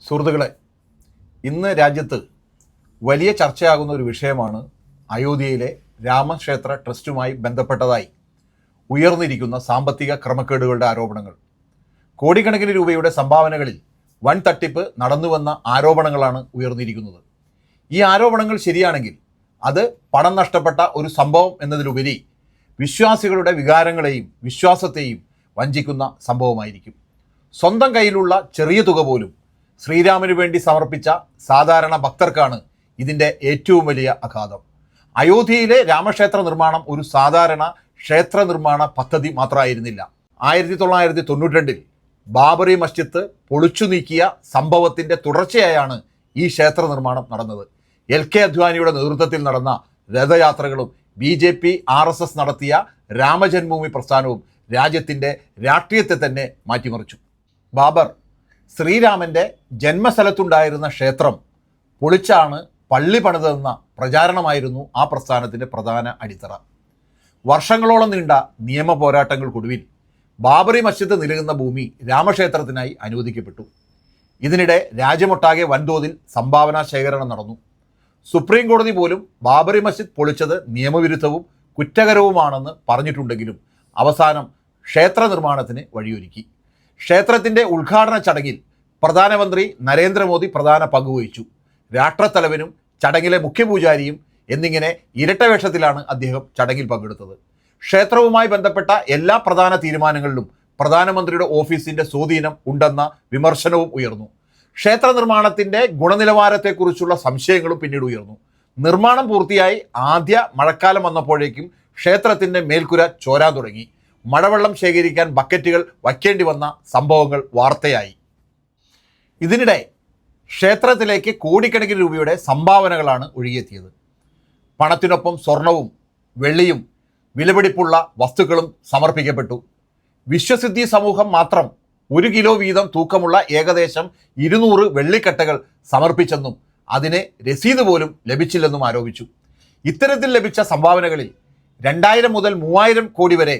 സുഹൃത്തുക്കളെ, ഇന്ന് രാജ്യത്ത് വലിയ ചർച്ചയാകുന്ന ഒരു വിഷയമാണ് അയോധ്യയിലെ രാമക്ഷേത്ര ട്രസ്റ്റുമായി ബന്ധപ്പെട്ടതായി ഉയർന്നിരിക്കുന്ന സാമ്പത്തിക ക്രമക്കേടുകളുടെ ആരോപണങ്ങൾ. കോടിക്കണക്കിന് രൂപയുടെ സംഭാവനകളിൽ വൻ തട്ടിപ്പ് നടന്നുവെന്ന ആരോപണങ്ങളാണ് ഉയർന്നിരിക്കുന്നത്. ഈ ആരോപണങ്ങൾ ശരിയാണെങ്കിൽ അത് പണം നഷ്ടപ്പെട്ട ഒരു സംഭവം എന്നതിലുപരി വിശ്വാസികളുടെ വികാരങ്ങളെയും വിശ്വാസത്തെയും വഞ്ചിക്കുന്ന സംഭവമായിരിക്കും. സ്വന്തം കയ്യിലുള്ള ചെറിയ തുക പോലും ശ്രീരാമന് വേണ്ടി സമർപ്പിച്ച സാധാരണ ഭക്തർക്കാണ് ഇതിൻ്റെ ഏറ്റവും വലിയ ആഘാതം. അയോധ്യയിലെ രാമക്ഷേത്ര നിർമ്മാണം ഒരു സാധാരണ ക്ഷേത്ര നിർമ്മാണ പദ്ധതി മാത്രമായിരുന്നില്ല. 1992 ബാബറി മസ്ജിദ് പൊളിച്ചു നീക്കിയ സംഭവത്തിൻ്റെ തുടർച്ചയായാണ് ഈ ക്ഷേത്ര നിർമ്മാണം നടന്നത്. LK അദ്വാനിയുടെ നേതൃത്വത്തിൽ നടന്ന രഥയാത്രകളും BJP RSS നടത്തിയ രാമജന്മഭൂമി പ്രസ്ഥാനവും രാജ്യത്തിൻ്റെ രാഷ്ട്രീയത്തെ തന്നെ മാറ്റിമറിച്ചു. ബാബർ ശ്രീരാമൻ്റെ ജന്മസ്ഥലത്തുണ്ടായിരുന്ന ക്ഷേത്രം പൊളിച്ചാണ് പള്ളി പണിതെന്ന പ്രചാരണമായിരുന്നു ആ പ്രസ്ഥാനത്തിൻ്റെ പ്രധാന അടിത്തറ. വർഷങ്ങളോളം നീണ്ട നിയമ പോരാട്ടങ്ങൾക്കൊടുവിൽ ബാബറി മസ്ജിദ് നിലനിന്ന ഭൂമി രാമക്ഷേത്രത്തിനായി അനുവദിക്കപ്പെട്ടു. ഇതിനിടെ രാജ്യമൊട്ടാകെ വൻതോതിൽ സംഭാവനാ ശേഖരണം നടന്നു. സുപ്രീം കോടതി പോലും ബാബറി മസ്ജിദ് പൊളിച്ചത് നിയമവിരുദ്ധവും കുറ്റകരവുമാണെന്ന് പറഞ്ഞിട്ടുണ്ടെങ്കിലും അവസാനം ക്ഷേത്ര നിർമ്മാണത്തിന് വഴിയൊരുക്കി. ക്ഷേത്രത്തിൻ്റെ ഉദ്ഘാടന ചടങ്ങിൽ പ്രധാനമന്ത്രി നരേന്ദ്രമോദി പ്രധാന പങ്കുവഹിച്ചു. രാഷ്ട്രത്തലവനും ചടങ്ങിലെ മുഖ്യപൂജാരിയും എന്നിങ്ങനെ ഇരട്ടവേഷത്തിലാണ് അദ്ദേഹം ചടങ്ങിൽ പങ്കെടുത്തത്. ക്ഷേത്രവുമായി ബന്ധപ്പെട്ട എല്ലാ പ്രധാന തീരുമാനങ്ങളിലും പ്രധാനമന്ത്രിയുടെ ഓഫീസിൻ്റെ സ്വാധീനം ഉണ്ടെന്ന വിമർശനവും ഉയർന്നു. ക്ഷേത്ര നിർമ്മാണത്തിൻ്റെ ഗുണനിലവാരത്തെക്കുറിച്ചുള്ള സംശയങ്ങളും പിന്നീട് ഉയർന്നു. നിർമ്മാണം പൂർത്തിയായി ആദ്യ മഴക്കാലം വന്നപ്പോഴേക്കും ക്ഷേത്രത്തിൻ്റെ മേൽക്കുര ചോരാൻ തുടങ്ങി. മഴവെള്ളം ശേഖരിക്കാൻ ബക്കറ്റുകൾ വയ്ക്കേണ്ടി വന്ന സംഭവങ്ങൾ വാർത്തയായി. ഇതിനിടെ ക്ഷേത്രത്തിലേക്ക് കോടിക്കണക്കിന് രൂപയുടെ സംഭാവനകളാണ് ഒഴുകിയെത്തിയത്. പണത്തിനൊപ്പം സ്വർണവും വെള്ളിയും വിലപിടിപ്പുള്ള വസ്തുക്കളും സമർപ്പിക്കപ്പെട്ടു. വിശ്വസിദ്ധി സമൂഹം മാത്രം 1 കിലോ വീതം തൂക്കമുള്ള ഏകദേശം 200 വെള്ളിക്കട്ടകൾ സമർപ്പിച്ചെന്നും അതിന് രസീത് പോലും ലഭിച്ചില്ലെന്നും ആരോപിച്ചു. ഇത്തരത്തിൽ ലഭിച്ച സംഭാവനകളിൽ 2000 മുതൽ 3000 കോടി വരെ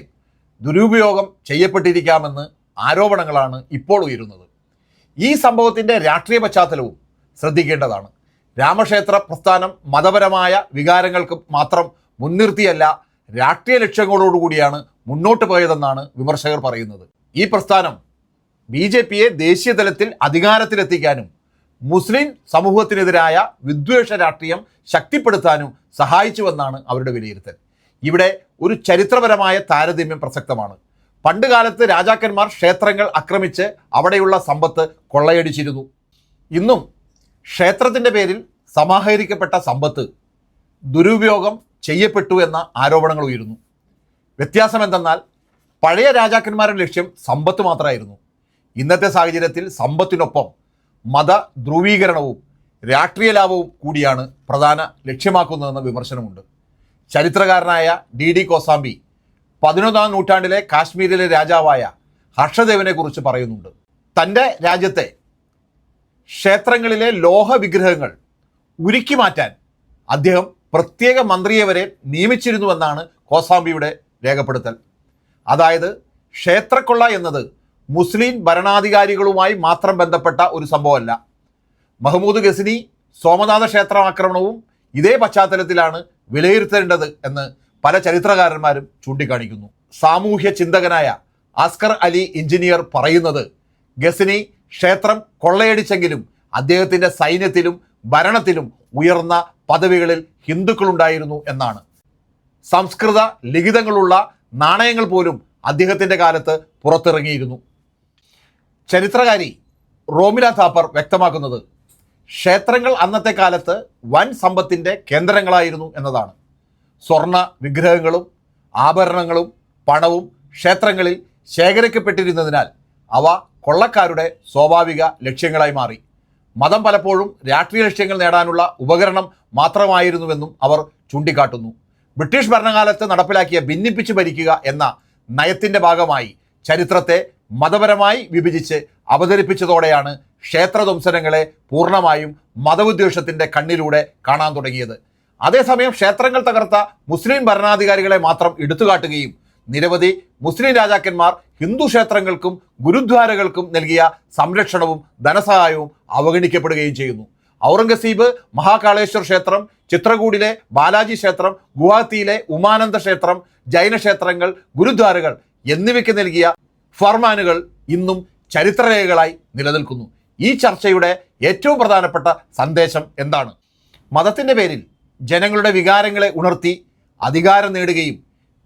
ദുരുപയോഗം ചെയ്യപ്പെട്ടിരിക്കാമെന്ന് ആരോപണങ്ങളാണ് ഇപ്പോൾ ഉയരുന്നത്. ഈ സംഭവത്തിൻ്റെ രാഷ്ട്രീയ പശ്ചാത്തലവും ശ്രദ്ധിക്കേണ്ടതാണ്. രാമക്ഷേത്ര പ്രസ്ഥാനം മതപരമായ വികാരങ്ങൾക്ക് മാത്രം മുൻനിർത്തിയല്ല, രാഷ്ട്രീയ ലക്ഷ്യങ്ങളോടുകൂടിയാണ് മുന്നോട്ട് പോയതെന്നാണ് വിമർശകർ പറയുന്നത്. ഈ പ്രസ്ഥാനം BJPയെ ദേശീയ തലത്തിൽ അധികാരത്തിലെത്തിക്കാനും മുസ്ലിം സമൂഹത്തിനെതിരായ വിദ്വേഷ രാഷ്ട്രീയം ശക്തിപ്പെടുത്താനും സഹായിച്ചുവെന്നാണ് അവരുടെ വിലയിരുത്തൽ. ഇവിടെ ഒരു ചരിത്രപരമായ താരതമ്യം പ്രസക്തമാണ്. പണ്ടുകാലത്ത് രാജാക്കന്മാർ ക്ഷേത്രങ്ങൾ ആക്രമിച്ച് അവിടെയുള്ള സമ്പത്ത് കൊള്ളയടിച്ചിരുന്നു. ഇന്നും ക്ഷേത്രത്തിൻ്റെ പേരിൽ സമാഹരിക്കപ്പെട്ട സമ്പത്ത് ദുരുപയോഗം ചെയ്യപ്പെട്ടു എന്ന ആരോപണങ്ങൾ ഉയരുന്നു. വ്യത്യാസം എന്തെന്നാൽ പഴയ രാജാക്കന്മാരുടെ ലക്ഷ്യം സമ്പത്ത് മാത്രമായിരുന്നു. ഇന്നത്തെ സാഹചര്യത്തിൽ സമ്പത്തിനൊപ്പം മത ധ്രുവീകരണവും രാഷ്ട്രീയ ലാഭവും കൂടിയാണ് പ്രധാന ലക്ഷ്യമാക്കുന്നതെന്ന വിമർശനമുണ്ട്. ചരിത്രകാരനായ DD കോസാംബി 11ാം നൂറ്റാണ്ടിലെ കാശ്മീരിലെ രാജാവായ ഹർഷദേവനെ കുറിച്ച് പറയുന്നുണ്ട്. തൻ്റെ രാജ്യത്തെ ക്ഷേത്രങ്ങളിലെ ലോഹ വിഗ്രഹങ്ങൾ ഉരുക്കി മാറ്റാൻ അദ്ദേഹം പ്രത്യേക മന്ത്രിയെ വരെ നിയമിച്ചിരുന്നുവെന്നാണ് കോസാംബിയുടെ രേഖപ്പെടുത്തൽ. അതായത് ക്ഷേത്രക്കൊള്ള എന്നത് മുസ്ലിം ഭരണാധികാരികളുമായി മാത്രം ബന്ധപ്പെട്ട ഒരു സംഭവമല്ല. മഹ്മൂദ് ഗസ്നി സോമനാഥ ക്ഷേത്ര ആക്രമണവും ഇതേ പശ്ചാത്തലത്തിലാണ് വിലയിരുത്തേണ്ടത് എന്ന് പല ചരിത്രകാരന്മാരും ചൂണ്ടിക്കാണിക്കുന്നു. സാമൂഹ്യ ചിന്തകനായ ആസ്കർ അലി എഞ്ചിനീയർ പറയുന്നത് ഗസ്നി ക്ഷേത്രം കൊള്ളയടിച്ചെങ്കിലും അദ്ദേഹത്തിൻ്റെ സൈന്യത്തിലും ഭരണത്തിലും ഉയർന്ന പദവികളിൽ ഹിന്ദുക്കളുണ്ടായിരുന്നു എന്നാണ്. സംസ്കൃത ലിഖിതങ്ങളുള്ള നാണയങ്ങൾ പോലും അദ്ദേഹത്തിൻ്റെ കാലത്ത് പുറത്തിറങ്ങിയിരുന്നു. ചരിത്രകാരി റോമില താപ്പർ വ്യക്തമാക്കുന്നത് ക്ഷേത്രങ്ങൾ അന്നത്തെ കാലത്ത് വൻ സമ്പത്തിൻ്റെ കേന്ദ്രങ്ങളായിരുന്നു എന്നതാണ്. സ്വർണ്ണ വിഗ്രഹങ്ങളും ആഭരണങ്ങളും പണവും ക്ഷേത്രങ്ങളിൽ ശേഖരിക്കപ്പെട്ടിരുന്നതിനാൽ അവ കൊള്ളക്കാരുടെ സ്വാഭാവിക ലക്ഷ്യങ്ങളായി മാറി. മതം പലപ്പോഴും രാഷ്ട്രീയ ലക്ഷ്യങ്ങൾ നേടാനുള്ള ഉപകരണം മാത്രമായിരുന്നുവെന്നും അവർ ചൂണ്ടിക്കാട്ടുന്നു. ബ്രിട്ടീഷ് ഭരണകാലത്ത് നടപ്പിലാക്കിയ ഭിന്നിപ്പിച്ച് ഭരിക്കുക എന്ന നയത്തിൻ്റെ ഭാഗമായി ചരിത്രത്തെ മതപരമായി വിഭജിച്ച് അവതരിപ്പിച്ചതോടെയാണ് ക്ഷേത്രധ്വംസനങ്ങളെ പൂർണ്ണമായും മതവിദ്വേഷത്തിൻ്റെ കണ്ണിലൂടെ കാണാൻ തുടങ്ങിയത്. അതേസമയം ക്ഷേത്രങ്ങൾ തകർത്ത മുസ്ലിം ഭരണാധികാരികളെ മാത്രം എടുത്തുകാട്ടുകയും നിരവധി മുസ്ലിം രാജാക്കന്മാർ ഹിന്ദു ക്ഷേത്രങ്ങൾക്കും ഗുരുദ്വാരകൾക്കും നൽകിയ സംരക്ഷണവും ധനസഹായവും അവഗണിക്കപ്പെടുകയും ചെയ്യുന്നു. ഔറംഗസീബ് മഹാകാളേശ്വർ ക്ഷേത്രം, ചിത്രകൂടിലെ ബാലാജി ക്ഷേത്രം, ഗുവാഹത്തിയിലെ ഉമാനന്ദ ക്ഷേത്രം, ജൈന ക്ഷേത്രങ്ങൾ, ഗുരുദ്വാരകൾ എന്നിവയ്ക്ക് നൽകിയ ഫർമാനുകൾ ഇന്നും ചരിത്രരേഖകളായി നിലനിൽക്കുന്നു. ഈ ചർച്ചയുടെ ഏറ്റവും പ്രധാനപ്പെട്ട സന്ദേശം എന്താണ്? മതത്തിൻ്റെ പേരിൽ ജനങ്ങളുടെ വികാരങ്ങളെ ഉണർത്തി അധികാരം നേടുകയും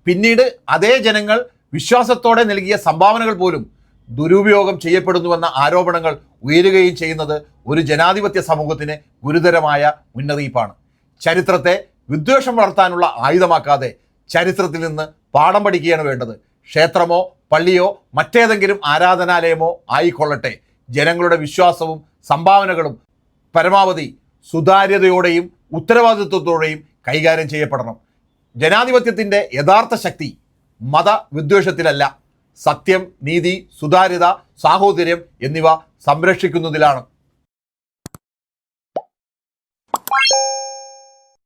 പിന്നീട് അതേ ജനങ്ങൾ വിശ്വാസത്തോടെ നൽകിയ സംഭാവനകൾ പോലും ദുരുപയോഗം ചെയ്യപ്പെടുന്നുവെന്ന ആരോപണങ്ങൾ ഉയരുകയും ചെയ്യുന്നത് ഒരു ജനാധിപത്യ സമൂഹത്തിന് ഗുരുതരമായ മുന്നറിയിപ്പാണ്. ചരിത്രത്തെ വിദ്വേഷം വളർത്താനുള്ള ആയുധമാക്കാതെ ചരിത്രത്തിൽ നിന്ന് പാഠം പഠിക്കുകയാണ് വേണ്ടത്. ക്ഷേത്രമോ പള്ളിയോ മറ്റേതെങ്കിലും ആരാധനാലയമോ ആയിക്കൊള്ളട്ടെ, ജനങ്ങളുടെ വിശ്വാസവും സംഭാവനകളും പരമാവധി സുതാര്യതയോടെയും ഉത്തരവാദിത്വത്തോടെയും കൈകാര്യം ചെയ്യപ്പെടണം. ജനാധിപത്യത്തിൻ്റെ യഥാർത്ഥ ശക്തി മതവിദ്വേഷത്തിലല്ല, സത്യം, നീതി, സുതാര്യത, സാഹോദര്യം എന്നിവ സംരക്ഷിക്കുന്നതിലാണ്.